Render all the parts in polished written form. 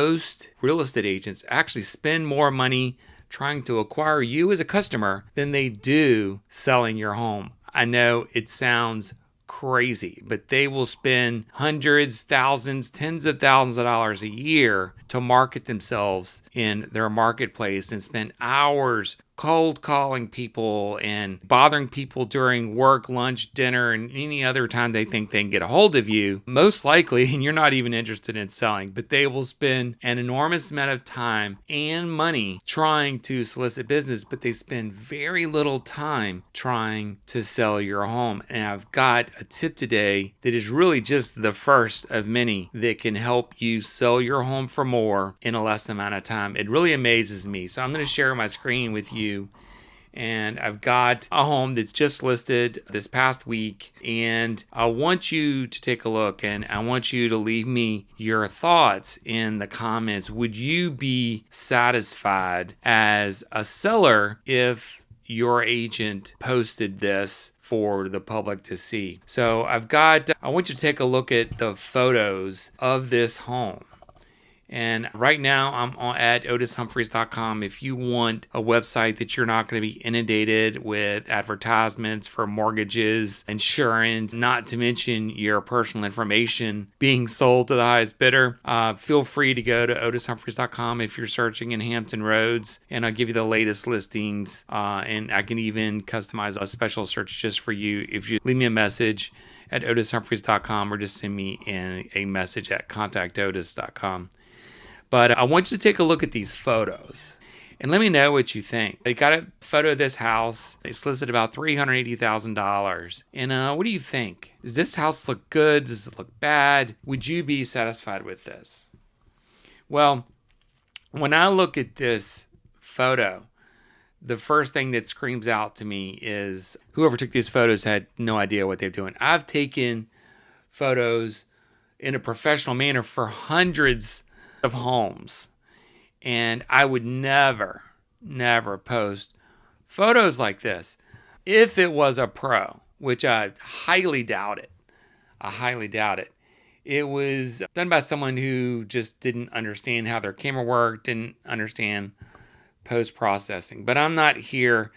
Most real estate agents actually spend more money trying to acquire you as a customer than they do selling your home. I know it sounds crazy, but they will spend hundreds, thousands, tens of thousands of dollars a year to market themselves in their marketplace and spend hours cold calling people and bothering people during work, lunch, dinner, and any other time they think they can get a hold of you, most likely, and you're not even interested in selling, but they will spend an enormous amount of time and money trying to solicit business, but they spend very little time trying to sell your home. And I've got a tip today that is really just the first of many that can help you sell your home for more in a less amount of time. It really amazes me. So I'm going to share my screen with you. And I've got a home that's just listed this past week, and I want you to take a look, and I want you to leave me your thoughts in the comments. Would you be satisfied as a seller if your agent posted this for the public to see? So I want you to take a look at the photos of this home. And right now I'm at otishumphreys.com. If you want a website that you're not going to be inundated with advertisements for mortgages, insurance, not to mention your personal information being sold to the highest bidder, feel free to go to otishumphreys.com if you're searching in Hampton Roads, and I'll give you the latest listings. And I can even customize a special search just for you if you leave me a message at otishumphreys.com or just send me a message at contactotis.com. But I want you to take a look at these photos and let me know what you think. They got a photo of this house. It's listed about $380,000. And what do you think? Does this house look good? Does it look bad? Would you be satisfied with this? Well, when I look at this photo, the first thing that screams out to me is whoever took these photos had no idea what they're doing. I've taken photos in a professional manner for hundreds of homes, and I would never post photos like this if it was a pro, which I highly doubt it. It was done by someone who just didn't understand how their camera worked, didn't understand post-processing. But I'm not here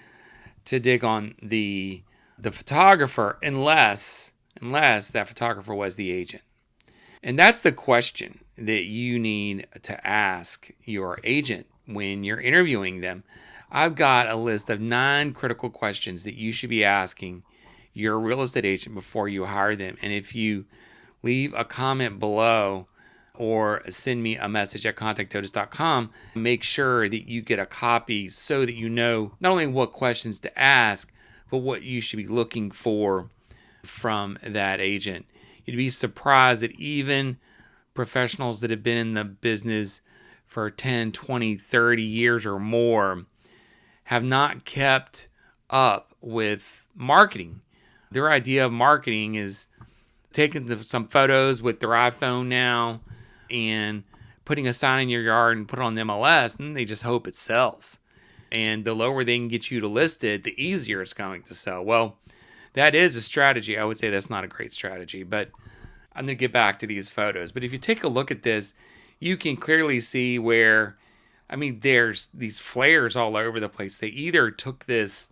to dig on the photographer unless that photographer was the agent. And that's the question that you need to ask your agent when you're interviewing them. I've got a list of 9 critical questions that you should be asking your real estate agent before you hire them. And if you leave a comment below or send me a message at contactotis.com, make sure that you get a copy so that you know not only what questions to ask, but what you should be looking for from that agent. You'd be surprised that even professionals that have been in the business for 10, 20, 30 years or more have not kept up with marketing. Their idea of marketing is taking some photos with their iPhone now and putting a sign in your yard and put it on the MLS, and they just hope it sells. And the lower they can get you to list it, the easier it's going to sell. Well, that is a strategy. I would say that's not a great strategy, but I'm going to get back to these photos. But if you take a look at this, you can clearly see where, there's these flares all over the place. They either took this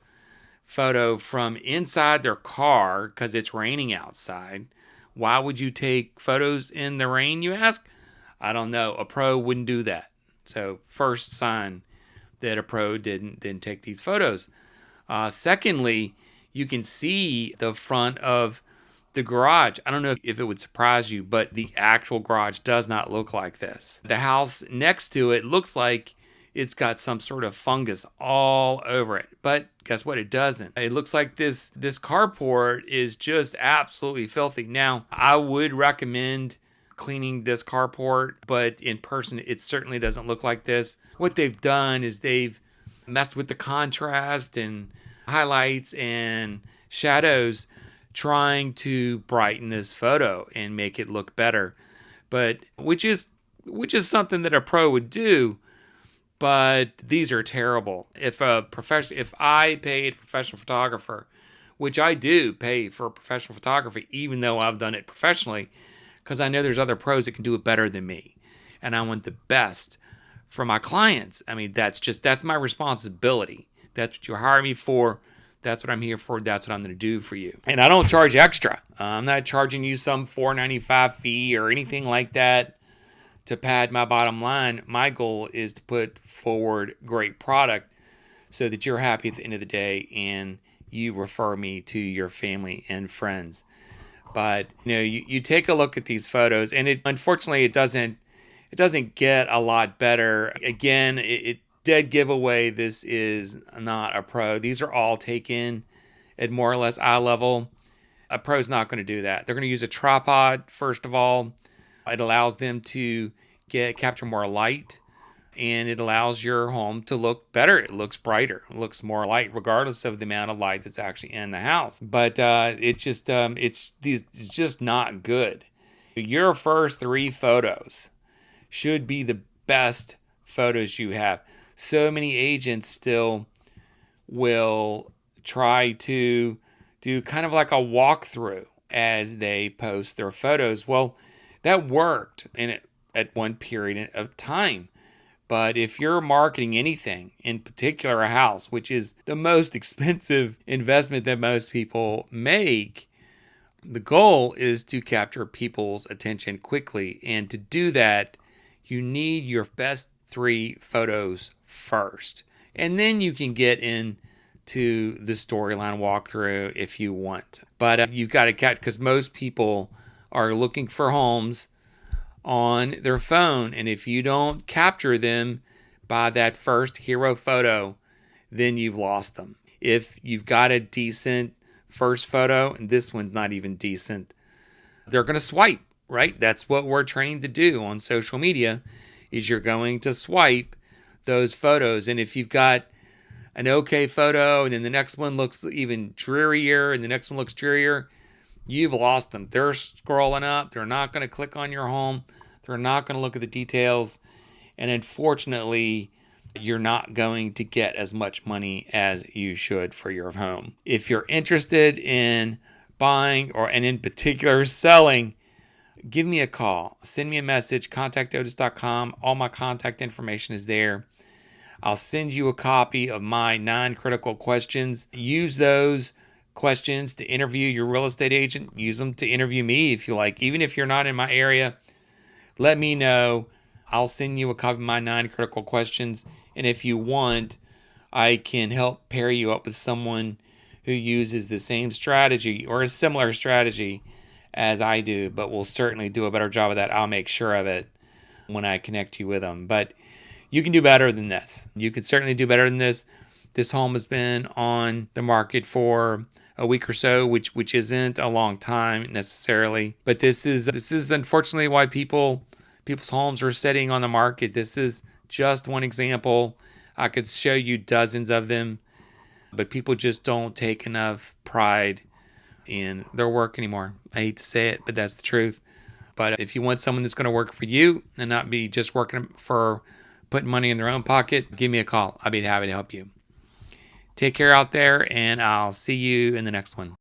photo from inside their car because it's raining outside. Why would you take photos in the rain, you ask? I don't know. A pro wouldn't do that. So first sign that a pro didn't take these photos. Secondly, you can see the front of the garage. I don't know if it would surprise you, but the actual garage does not look like this. The house next to it looks like it's got some sort of fungus all over it. But guess what? It doesn't. It looks like this carport is just absolutely filthy. Now, I would recommend cleaning this carport, but in person, it certainly doesn't look like this. What they've done is they've messed with the contrast and highlights and shadows, trying to brighten this photo and make it look better. But which is something that a pro would do. But these are terrible. If I paid a professional photographer, which I do pay for professional photography, even though I've done it professionally, because I know there's other pros that can do it better than me. and I want the best for my clients. I mean, that's my responsibility. That's what you hire me for. That's what I'm here for. That's what I'm going to do for you. And I don't charge extra. I'm not charging you some $4.95 fee or anything like that to pad my bottom line. My goal is to put forward great product so that you're happy at the end of the day and you refer me to your family and friends. But you take a look at these photos, and unfortunately it doesn't get a lot better. Again, it dead giveaway. This is not a pro. These are all taken at more or less eye level. A pro's not going to do that. They're going to use a tripod first of all. It allows them to capture more light, and it allows your home to look better. It looks brighter. It looks more light, regardless of the amount of light that's actually in the house. But it's just not good. Your first 3 photos should be the best photos you have. So many agents still will try to do kind of like a walkthrough as they post their photos. Well, that worked at one period of time. But if you're marketing anything, in particular a house, which is the most expensive investment that most people make, the goal is to capture people's attention quickly. And to do that, you need your best 3 photos first. And then you can get into the storyline walkthrough if you want. But you've got to catch, because most people are looking for homes on their phone, and if you don't capture them by that first hero photo, then you've lost them. If you've got a decent first photo, and this one's not even decent, they're going to swipe, right? That's what we're trained to do on social media, is you're going to swipe those photos. And if you've got an okay photo and then the next one looks even drearier and the next one looks drearier, you've lost them. They're scrolling up. They're not going to click on your home. They're not going to look at the details. And unfortunately, you're not going to get as much money as you should for your home. If you're interested in buying and in particular selling, give me a call. Send me a message, contactotis.com. All my contact information is there. I'll send you a copy of my 9 critical questions. Use those questions to interview your real estate agent. Use them to interview me if you like. Even if you're not in my area, let me know. I'll send you a copy of my 9 critical questions. And if you want, I can help pair you up with someone who uses the same strategy or a similar strategy as I do, but will certainly do a better job of that. I'll make sure of it when I connect you with them. But you can do better than this. You can certainly do better than this. This home has been on the market for a week or so, which isn't a long time necessarily. But this is unfortunately why people's homes are sitting on the market. This is just one example. I could show you dozens of them, but people just don't take enough pride in their work anymore. I hate to say it, but that's the truth. But if you want someone that's going to work for you and not be just working for putting money in their own pocket, give me a call. I'll be happy to help you. Take care out there, and I'll see you in the next one.